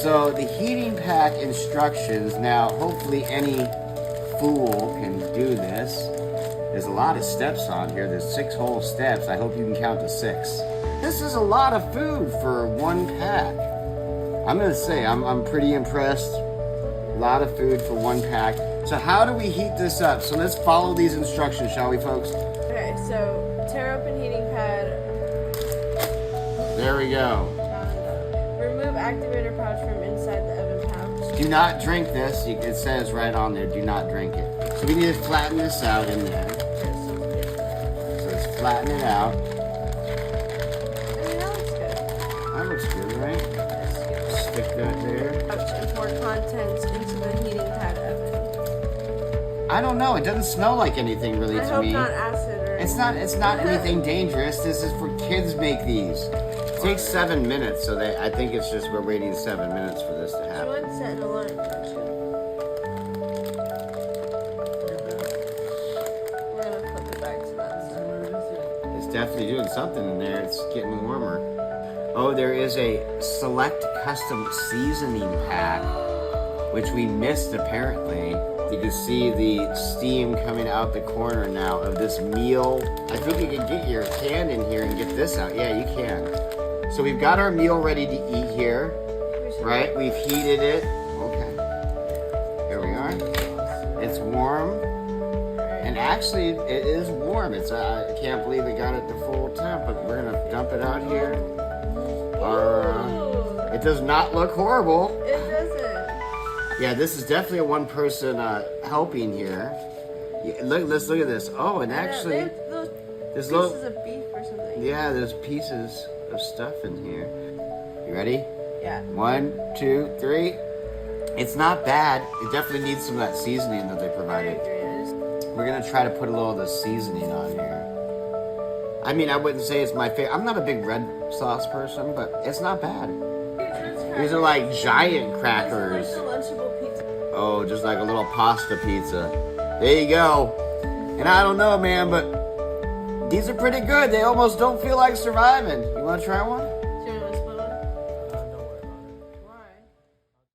So the heating pad instructions, now hopefully any fool can do this. There's a lot of steps on here. There's 6 whole steps. I hope you can count to 6. This is a lot of food for one pack. I'm gonna say, I'm pretty impressed. A lot of food for one pack. So how do we heat this up? So let's follow these instructions, shall we, folks? Okay, so tear open heating pad. There we go. Remove activator pouch from inside the oven pouch. Do not drink this. It says right on there, do not drink it. So we need to flatten this out in there. So let's flatten it out. I mean, that looks good. That looks good, right? That's good. Stick that there. Pouch and pour contents into the heating pad oven. I don't know. It doesn't smell like anything really I to hope me. not acid or It's not anything dangerous. This is for kids make these. It takes 7 minutes, so I think it's just we're waiting 7 minutes for this to She happen. went set an alarm, don't you? We're gonna flip it back to that side. It's definitely doing something in there. It's getting warmer. Oh, there is a select custom seasoning pack, which we missed apparently. You can see the steam coming out the corner now of this meal. I think you can get your hand in here and get this out. Yeah, you can. So we've got our meal ready to eat here, right? We've heated it. Okay. Here we are. It's warm. And actually, it is warm. It's I can't believe it got it to full temp, but we're gonna dump it out here. It does not look horrible. It doesn't. Yeah, this is definitely a one-person helping here. Yeah, let's look at this. Oh, and actually, there's pieces of beef or something. yeah, there's pieces of stuff in here. You ready? Yeah. 1, 2, 3. It's not bad. It definitely needs some of that seasoning that they I provided. agree. We're gonna try to put a little of the seasoning on here. I mean, I wouldn't say it's my favorite. I'm not a big red sauce person, but it's not bad. These are like giant crackers. This is like the Lunchable pizza. Oh, just like a little pasta pizza. There you go. And I don't know, man, but these are pretty good. They almost don't feel like surviving. You want to try one?